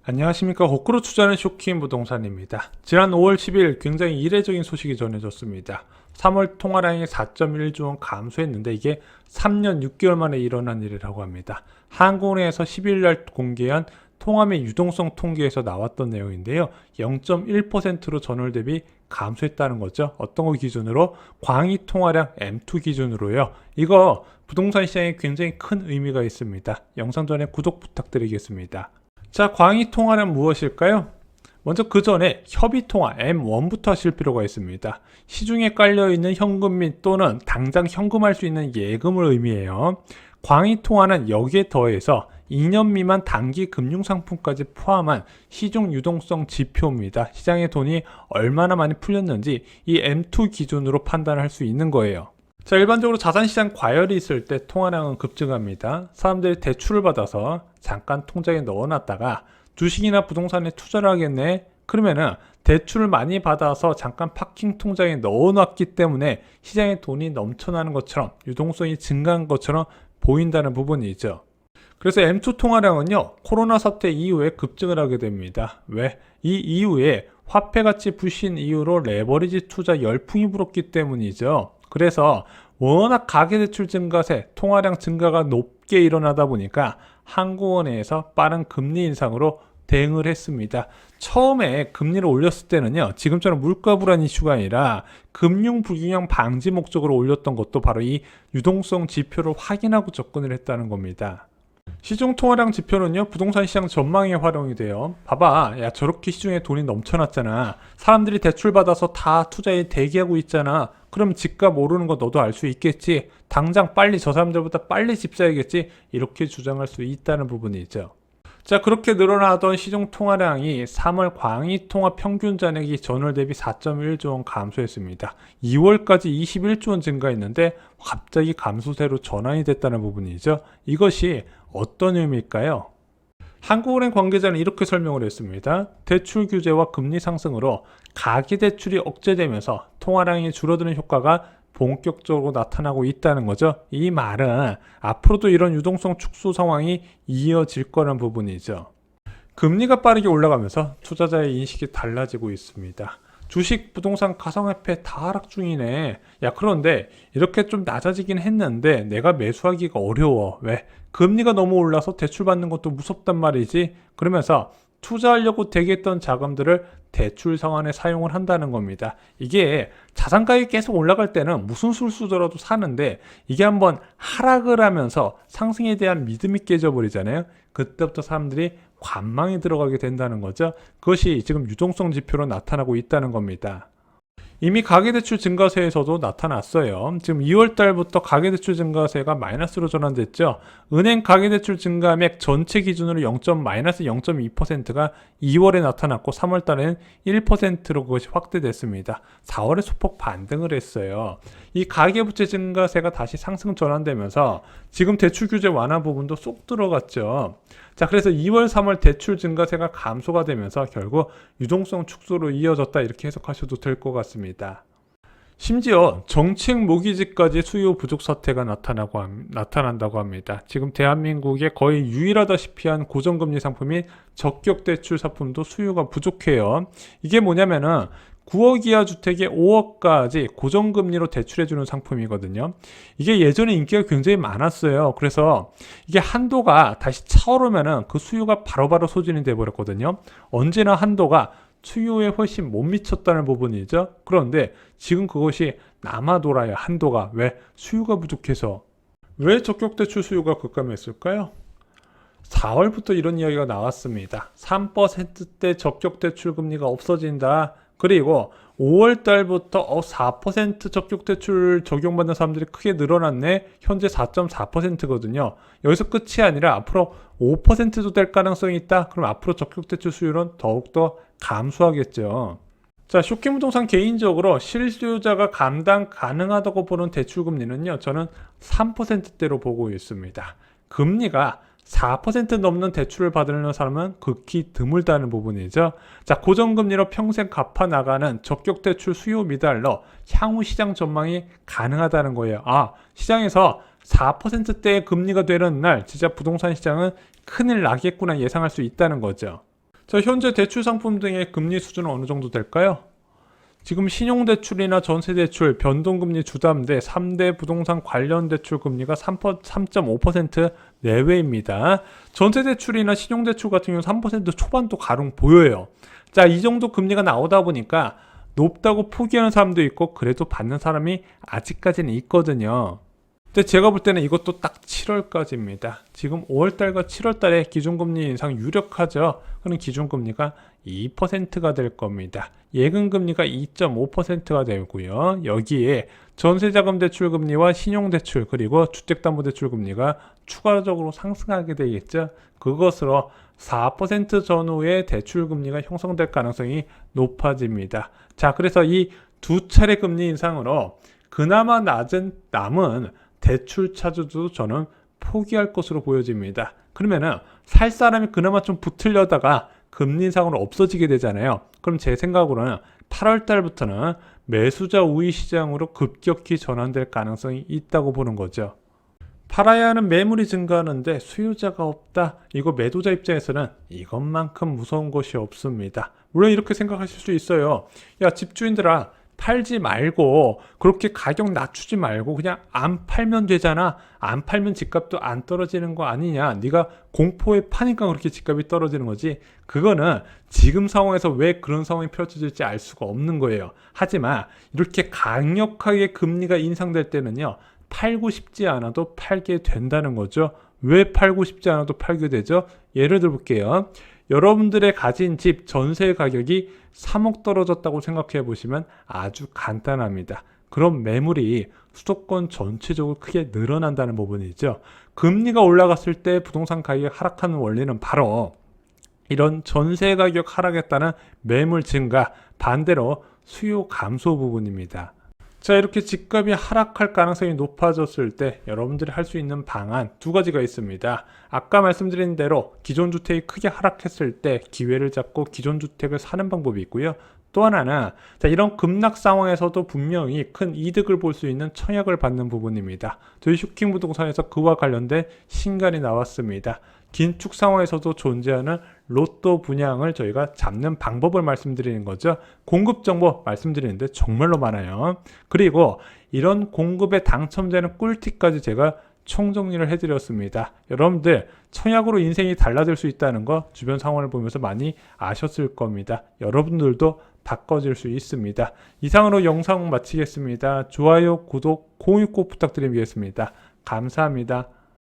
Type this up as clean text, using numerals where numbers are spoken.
안녕하십니까. 거꾸로 투자하는 쇼킹 부동산입니다. 지난 5월 10일 굉장히 이례적인 소식이 전해졌습니다. 3월 통화량이 4.1조 원 감소했는데 이게 3년 6개월 만에 일어난 일이라고 합니다. 한국은행에서 10일 날 공개한 통화 및 유동성 통계에서 나왔던 내용인데요. 0.1%로 전월 대비 감소했다는 거죠. 어떤 거 기준으로? 광의 통화량 M2 기준으로요. 이거 부동산 시장에 굉장히 큰 의미가 있습니다. 영상 전에 구독 부탁드리겠습니다. 자, 광의 통화는 무엇일까요? 먼저 그 전에 협의 통화 M1부터 하실 필요가 있습니다. 시중에 깔려있는 현금 및 또는 당장 현금할 수 있는 예금을 의미해요. 광의 통화는 여기에 더해서 2년 미만 단기 금융상품까지 포함한 시중 유동성 지표입니다. 시장에 돈이 얼마나 많이 풀렸는지 이 M2 기준으로 판단할 수 있는 거예요. 자, 일반적으로 자산시장 과열이 있을 때 통화량은 급증합니다. 사람들이 대출을 받아서 잠깐 통장에 넣어놨다가 주식이나 부동산에 투자를 하겠네? 그러면은 대출을 많이 받아서 잠깐 파킹 통장에 넣어놨기 때문에 시장에 돈이 넘쳐나는 것처럼 유동성이 증가한 것처럼 보인다는 부분이죠. 그래서 M2 통화량은요, 코로나 사태 이후에 급증을 하게 됩니다. 왜? 이 이후에 화폐가치 부신 이후로 레버리지 투자 열풍이 불었기 때문이죠. 그래서 워낙 가계대출 증가세, 통화량 증가가 높게 일어나다 보니까 한국은행에서 빠른 금리 인상으로 대응을 했습니다. 처음에 금리를 올렸을 때는요, 지금처럼 물가 불안 이슈가 아니라 금융 불균형 방지 목적으로 올렸던 것도 바로 이 유동성 지표를 확인하고 접근을 했다는 겁니다. 시중 통화량 지표는요, 부동산 시장 전망에 활용이 돼요. 봐봐, 야, 저렇게 시중에 돈이 넘쳐났잖아. 사람들이 대출 받아서 다 투자에 대기하고 있잖아. 그럼 집값 오르는 거 너도 알 수 있겠지. 당장 빨리 저 사람들보다 빨리 집 사야겠지. 이렇게 주장할 수 있다는 부분이죠. 자, 그렇게 늘어나던 시중 통화량이 3월 광의 통화 평균 잔액이 전월 대비 4.1조 원 감소했습니다. 2월까지 21조 원 증가했는데 갑자기 감소세로 전환이 됐다는 부분이죠. 이것이 어떤 의미일까요? 한국은행 관계자는 이렇게 설명을 했습니다. 대출 규제와 금리 상승으로 가계대출이 억제되면서 통화량이 줄어드는 효과가 본격적으로 나타나고 있다는 거죠. 이 말은 앞으로도 이런 유동성 축소 상황이 이어질 거라는 부분이죠. 금리가 빠르게 올라가면서 투자자의 인식이 달라지고 있습니다. 주식, 부동산, 가상화폐 다 하락 중이네. 야, 그런데 이렇게 좀 낮아지긴 했는데 내가 매수하기가 어려워. 왜? 금리가 너무 올라서 대출 받는 것도 무섭단 말이지. 그러면서 투자하려고 대기했던 자금들을 대출 상환에 사용을 한다는 겁니다. 이게 자산 가격이 계속 올라갈 때는 무슨 수를 쓰더라도 사는데 이게 한번 하락을 하면서 상승에 대한 믿음이 깨져버리잖아요. 그때부터 사람들이 관망에 들어가게 된다는 거죠. 그것이 지금 유동성 지표로 나타나고 있다는 겁니다. 이미 가계대출 증가세에서도 나타났어요. 지금 2월 달부터 가계대출 증가세가 마이너스로 전환됐죠. 은행 가계대출 증가액 전체 기준으로 마이너스 0.2%가 2월에 나타났고 3월 달에는 1%로 그것이 확대됐습니다. 4월에 소폭 반등을 했어요. 이 가계부채 증가세가 다시 상승 전환되면서 지금 대출 규제 완화 부분도 쏙 들어갔죠. 자, 그래서 2월, 3월 대출 증가세가 감소가 되면서 결국 유동성 축소로 이어졌다, 이렇게 해석하셔도 될 것 같습니다. 심지어 정책 모기지까지 수요 부족 사태가 나타난다고 합니다. 지금 대한민국에 거의 유일하다시피 한 고정금리 상품인 적격대출 상품도 수요가 부족해요. 이게 뭐냐면은 9억 이하 주택에 5억까지 고정금리로 대출해주는 상품이거든요. 이게 예전에 인기가 굉장히 많았어요. 그래서 이게 한도가 다시 차오르면은 그 수요가 바로바로 소진이 돼버렸거든요. 언제나 한도가 수요에 훨씬 못 미쳤다는 부분이죠. 그런데 지금 그것이 남아돌아요. 한도가. 왜? 수요가 부족해서. 왜 적격대출 수요가 급감했을까요? 4월부터 이런 이야기가 나왔습니다. 3%대 적격대출 금리가 없어진다. 그리고 5월 달부터 4% 적격대출 적용받는 사람들이 크게 늘어났네. 현재 4.4%거든요. 여기서 끝이 아니라 앞으로 5%도 될 가능성이 있다. 그럼 앞으로 적격대출 수율은 더욱더 감소하겠죠. 자, 쇼킹부동산 개인적으로 실수요자가 감당 가능하다고 보는 대출금리는요, 저는 3%대로 보고 있습니다. 금리가 4% 넘는 대출을 받으려는 사람은 극히 드물다는 부분이죠. 자, 고정금리로 평생 갚아 나가는 적격 대출 수요 미달러, 향후 시장 전망이 가능하다는 거예요. 아, 시장에서 4%대의 금리가 되는 날 진짜 부동산 시장은 큰일 나겠구나 예상할 수 있다는 거죠. 자, 현재 대출 상품 등의 금리 수준은 어느 정도 될까요? 지금 신용대출이나 전세대출, 변동금리 주담대 3대 부동산 관련 대출 금리가 3.5% 내외입니다. 전세대출이나 신용대출 같은 경우는 3% 초반도 가령 보여요. 자, 이 정도 금리가 나오다 보니까 높다고 포기하는 사람도 있고 그래도 받는 사람이 아직까지는 있거든요. 근데 제가 볼 때는 이것도 딱 7월까지입니다. 지금 5월달과 7월달에 기준금리 인상 유력하죠. 그럼 기준금리가 2%가 될 겁니다. 예금금리가 2.5%가 되고요. 여기에 전세자금 대출 금리와 신용대출 그리고 주택담보대출 금리가 추가적으로 상승하게 되겠죠. 그것으로 4% 전후의 대출 금리가 형성될 가능성이 높아집니다. 자, 그래서 이 두 차례 금리 인상으로 그나마 남은 대출 차주도 저는 포기할 것으로 보여집니다. 그러면은 살 사람이 그나마 좀 붙으려다가 금리 인상으로 없어지게 되잖아요. 그럼 제 생각으로는 8월 달부터는 매수자 우위 시장으로 급격히 전환될 가능성이 있다고 보는 거죠. 팔아야 하는 매물이 증가하는데 수요자가 없다. 이거 매도자 입장에서는 이것만큼 무서운 것이 없습니다. 물론 이렇게 생각하실 수 있어요. 야, 집주인들아, 팔지 말고 그렇게 가격 낮추지 말고 그냥 안 팔면 되잖아. 안 팔면 집값도 안 떨어지는 거 아니냐. 네가 공포에 파니까 그렇게 집값이 떨어지는 거지. 그거는 지금 상황에서 왜 그런 상황이 펼쳐질지 알 수가 없는 거예요. 하지만 이렇게 강력하게 금리가 인상될 때는요, 팔고 싶지 않아도 팔게 된다는 거죠. 왜 팔고 싶지 않아도 팔게 되죠? 예를 들어 볼게요. 여러분들의 가진 집 전세 가격이 3억 떨어졌다고 생각해 보시면 아주 간단합니다. 그럼 매물이 수도권 전체적으로 크게 늘어난다는 부분이죠. 금리가 올라갔을 때 부동산 가격이 하락하는 원리는 바로 이런 전세 가격 하락했다는 매물 증가, 반대로 수요 감소 부분입니다. 자, 이렇게 집값이 하락할 가능성이 높아졌을 때 여러분들이 할 수 있는 방안 두 가지가 있습니다. 아까 말씀드린 대로 기존 주택이 크게 하락했을 때 기회를 잡고 기존 주택을 사는 방법이 있고요. 또 하나는 자, 이런 급락 상황에서도 분명히 큰 이득을 볼 수 있는 청약을 받는 부분입니다. 저희 슈킹 부동산에서 그와 관련된 신간이 나왔습니다. 긴축 상황에서도 존재하는 로또 분양을 저희가 잡는 방법을 말씀드리는 거죠. 공급 정보 말씀드리는데 정말로 많아요. 그리고 이런 공급에 당첨되는 꿀팁까지 제가 총정리를 해드렸습니다. 여러분들 청약으로 인생이 달라질 수 있다는 거 주변 상황을 보면서 많이 아셨을 겁니다. 여러분들도 바꿔질 수 있습니다. 이상으로 영상 마치겠습니다. 좋아요, 구독, 공유 꼭 부탁드리겠습니다. 감사합니다.